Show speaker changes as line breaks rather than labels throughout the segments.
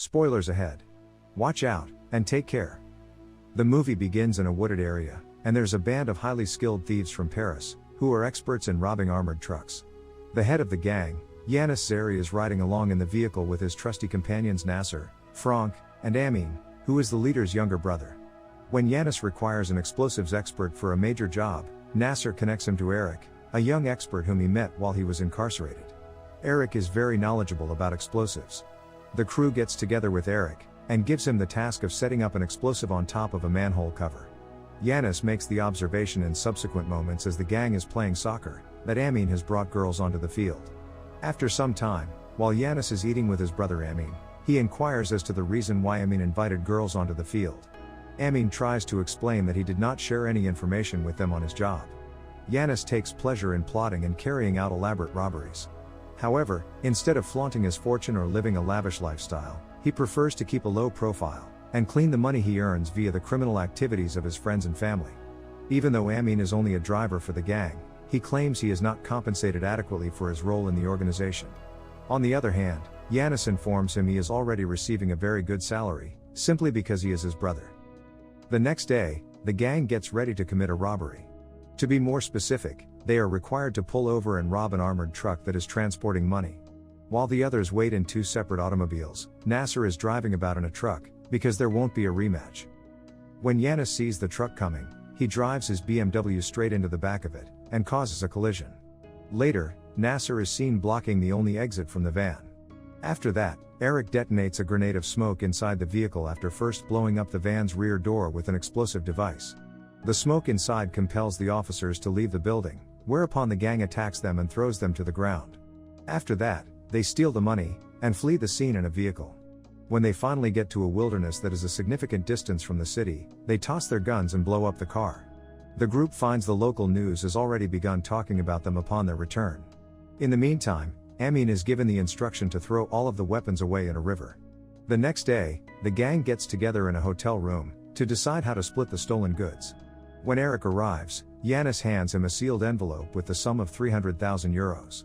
Spoilers ahead. Watch out, and take care. The movie begins in a wooded area, and there's a band of highly skilled thieves from Paris, who are experts in robbing armored trucks. The head of the gang, Yanis Zeri, is riding along in the vehicle with his trusty companions Nasser, Franck, and Amin, who is the leader's younger brother. When Yanis requires an explosives expert for a major job, Nasser connects him to Eric, a young expert whom he met while he was incarcerated. Eric is very knowledgeable about explosives. The crew gets together with Eric, and gives him the task of setting up an explosive on top of a manhole cover. Yanis makes the observation in subsequent moments as the gang is playing soccer, that Amin has brought girls onto the field. After some time, while Yanis is eating with his brother Amin, he inquires as to the reason why Amin invited girls onto the field. Amin tries to explain that he did not share any information with them on his job. Yanis takes pleasure in plotting and carrying out elaborate robberies. However, instead of flaunting his fortune or living a lavish lifestyle, he prefers to keep a low profile, and clean the money he earns via the criminal activities of his friends and family. Even though Amin is only a driver for the gang, he claims he is not compensated adequately for his role in the organization. On the other hand, Yanis informs him he is already receiving a very good salary, simply because he is his brother. The next day, the gang gets ready to commit a robbery. To be more specific, they are required to pull over and rob an armored truck that is transporting money. While the others wait in two separate automobiles, Nasser is driving about in a truck, because there won't be a rematch. When Yanis sees the truck coming, he drives his BMW straight into the back of it, and causes a collision. Later, Nasser is seen blocking the only exit from the van. After that, Eric detonates a grenade of smoke inside the vehicle after first blowing up the van's rear door with an explosive device. The smoke inside compels the officers to leave the building, whereupon the gang attacks them and throws them to the ground. After that, they steal the money, and flee the scene in a vehicle. When they finally get to a wilderness that is a significant distance from the city, they toss their guns and blow up the car. The group finds the local news has already begun talking about them upon their return. In the meantime, Amin is given the instruction to throw all of the weapons away in a river. The next day, the gang gets together in a hotel room, to decide how to split the stolen goods. When Eric arrives, Yanis hands him a sealed envelope with the sum of 300,000 euros.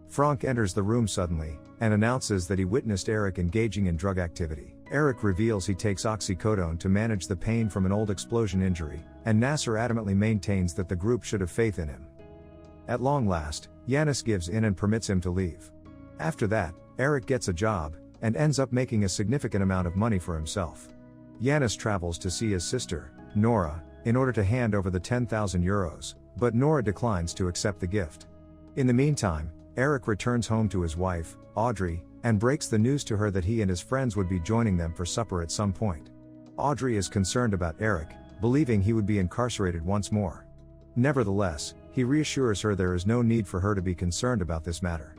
Franck enters the room suddenly, and announces that he witnessed Eric engaging in drug activity. Eric reveals he takes oxycodone to manage the pain from an old explosion injury, and Nasser adamantly maintains that the group should have faith in him. At long last, Yanis gives in and permits him to leave. After that, Eric gets a job, and ends up making a significant amount of money for himself. Yanis travels to see his sister, Nora, in order to hand over the 10,000 euros, but Nora declines to accept the gift. In the meantime, Eric returns home to his wife, Audrey, and breaks the news to her that he and his friends would be joining them for supper at some point. Audrey is concerned about Eric, believing he would be incarcerated once more. Nevertheless, he reassures her there is no need for her to be concerned about this matter.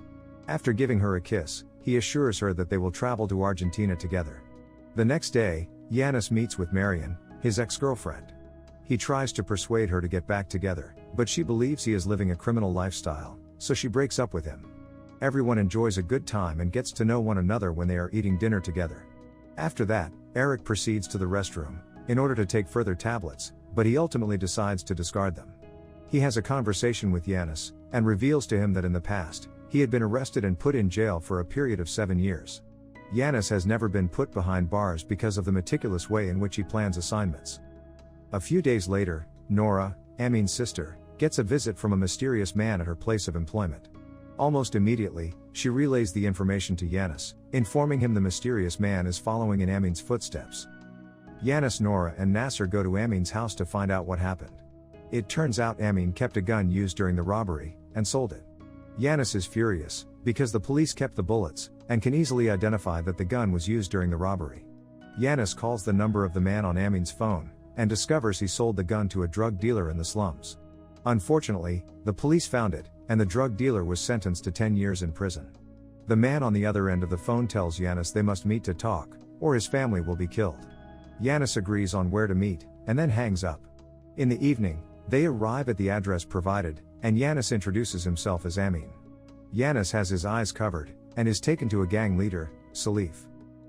After giving her a kiss, he assures her that they will travel to Argentina together. The next day, Yanis meets with Marion, his ex-girlfriend. He tries to persuade her to get back together, but she believes he is living a criminal lifestyle, so she breaks up with him. Everyone enjoys a good time and gets to know one another when they are eating dinner together. After that, Eric proceeds to the restroom, in order to take further tablets, but he ultimately decides to discard them. He has a conversation with Yanis, and reveals to him that in the past, he had been arrested and put in jail for a period of 7 years. Yanis has never been put behind bars because of the meticulous way in which he plans assignments. A few days later, Nora, Amin's sister, gets a visit from a mysterious man at her place of employment. Almost immediately, she relays the information to Yanis, informing him the mysterious man is following in Amin's footsteps. Yanis, Nora, and Nasser go to Amin's house to find out what happened. It turns out Amin kept a gun used during the robbery, and sold it. Yanis is furious, because the police kept the bullets, and can easily identify that the gun was used during the robbery. Yanis calls the number of the man on Amin's phone, and discovers he sold the gun to a drug dealer in the slums. Unfortunately, the police found it, and the drug dealer was sentenced to 10 years in prison. The man on the other end of the phone tells Yanis they must meet to talk, or his family will be killed. Yanis agrees on where to meet, and then hangs up. In the evening, they arrive at the address provided, and Yanis introduces himself as Amin. Yanis has his eyes covered, and is taken to a gang leader, Salif.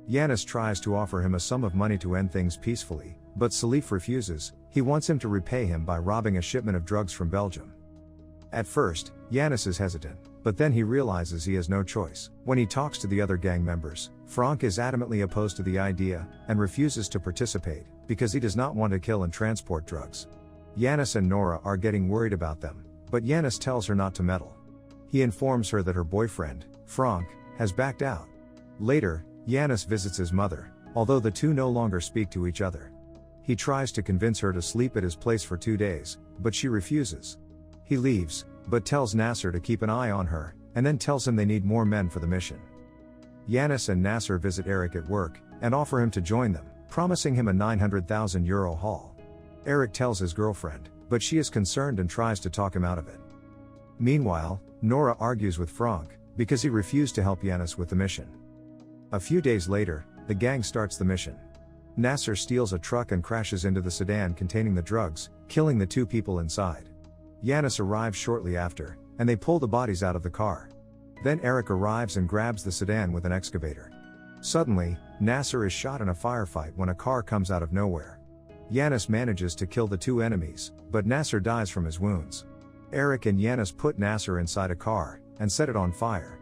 Yanis tries to offer him a sum of money to end things peacefully, but Salif refuses. He wants him to repay him by robbing a shipment of drugs from Belgium. At first, Yanis is hesitant, but then he realizes he has no choice. When he talks to the other gang members, Frank is adamantly opposed to the idea, and refuses to participate, because he does not want to kill and transport drugs. Yanis and Nora are getting worried about them, but Yanis tells her not to meddle. He informs her that her boyfriend, Frank, has backed out. Later, Yanis visits his mother, although the two no longer speak to each other. He tries to convince her to sleep at his place for 2 days, but she refuses. He leaves, but tells Nasser to keep an eye on her, and then tells him they need more men for the mission. Yanis and Nasser visit Eric at work, and offer him to join them, promising him a €900,000 haul. Eric tells his girlfriend, but she is concerned and tries to talk him out of it. Meanwhile, Nora argues with Frank, because he refused to help Yanis with the mission. A few days later, the gang starts the mission. Nasser steals a truck and crashes into the sedan containing the drugs, killing the 2 people inside. Yanis arrives shortly after, and they pull the bodies out of the car. Then Eric arrives and grabs the sedan with an excavator. Suddenly, Nasser is shot in a firefight when a car comes out of nowhere. Yanis manages to kill the 2 enemies, but Nasser dies from his wounds. Eric and Yanis put Nasser inside a car, and set it on fire.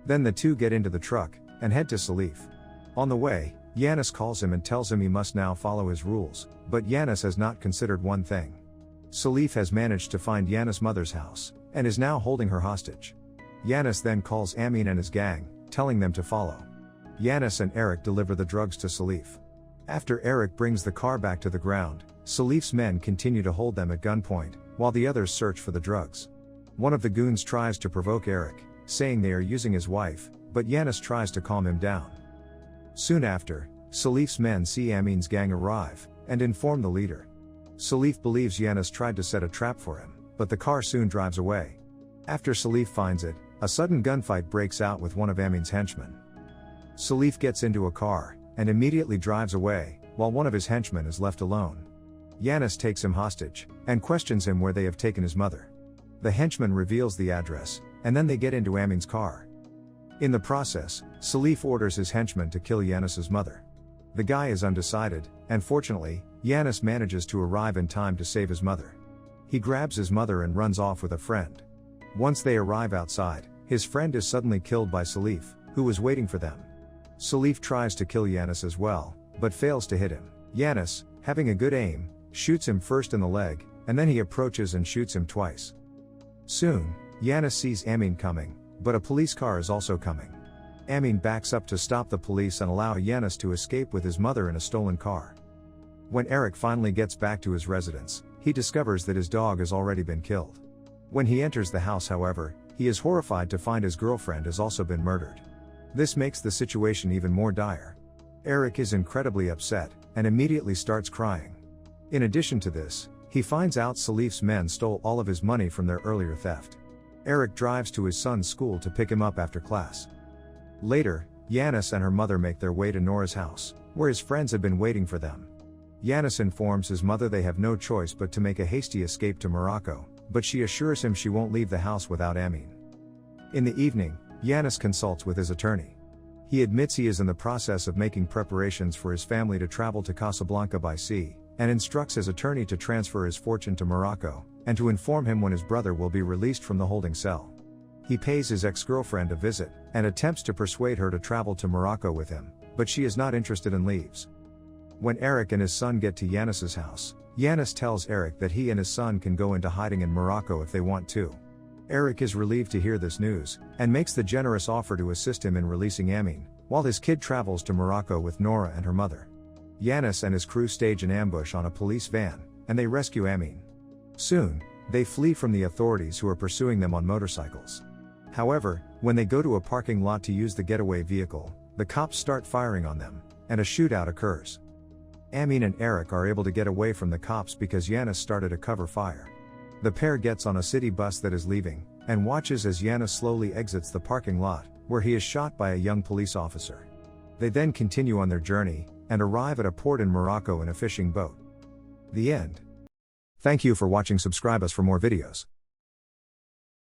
Then the 2 get into the truck, and head to Salif. On the way, Yanis calls him and tells him he must now follow his rules, but Yanis has not considered one thing. Salif has managed to find Yanis' mother's house, and is now holding her hostage. Yanis then calls Amin and his gang, telling them to follow. Yanis and Eric deliver the drugs to Salif. After Eric brings the car back to the ground, Salif's men continue to hold them at gunpoint, while the others search for the drugs. One of the goons tries to provoke Eric, saying they are using his wife, but Yanis tries to calm him down. Soon after, Salif's men see Amin's gang arrive, and inform the leader. Salif believes Yanis tried to set a trap for him, but the car soon drives away. After Salif finds it, a sudden gunfight breaks out with one of Amin's henchmen. Salif gets into a car, and immediately drives away, while one of his henchmen is left alone. Yanis takes him hostage, and questions him where they have taken his mother. The henchman reveals the address, and then they get into Amin's car. In the process, Salif orders his henchman to kill Yanis' mother. The guy is undecided, and fortunately, Yanis manages to arrive in time to save his mother. He grabs his mother and runs off with a friend. Once they arrive outside, his friend is suddenly killed by Salif, who was waiting for them. Salif tries to kill Yanis as well, but fails to hit him. Yanis, having a good aim, shoots him first in the leg, and then he approaches and shoots him twice. Soon, Yanis sees Amin coming, but a police car is also coming. Amin backs up to stop the police and allow Yanis to escape with his mother in a stolen car. When Eric finally gets back to his residence, he discovers that his dog has already been killed. When he enters the house, however, he is horrified to find his girlfriend has also been murdered. This makes the situation even more dire. Eric is incredibly upset, and immediately starts crying. In addition to this, he finds out Salif's men stole all of his money from their earlier theft. Eric drives to his son's school to pick him up after class. Later, Yanis and her mother make their way to Nora's house, where his friends have been waiting for them. Yanis informs his mother they have no choice but to make a hasty escape to Morocco, but she assures him she won't leave the house without Amin. In the evening, Yanis consults with his attorney. He admits he is in the process of making preparations for his family to travel to Casablanca by sea, and instructs his attorney to transfer his fortune to Morocco, and to inform him when his brother will be released from the holding cell. He pays his ex-girlfriend a visit, and attempts to persuade her to travel to Morocco with him, but she is not interested and leaves. When Eric and his son get to Yanis' house, Yanis tells Eric that he and his son can go into hiding in Morocco if they want to. Eric is relieved to hear this news, and makes the generous offer to assist him in releasing Amin, while his kid travels to Morocco with Nora and her mother. Yanis and his crew stage an ambush on a police van, and they rescue Amin. Soon, they flee from the authorities who are pursuing them on motorcycles. However, when they go to a parking lot to use the getaway vehicle, the cops start firing on them, and a shootout occurs. Amin and Eric are able to get away from the cops because Yanis started a cover fire. The pair gets on a city bus that is leaving, and watches as Yanis slowly exits the parking lot, where he is shot by a young police officer. They then continue on their journey, and arrive at a port in Morocco in a fishing boat. The end. Thank you for watching. Subscribe us for more videos.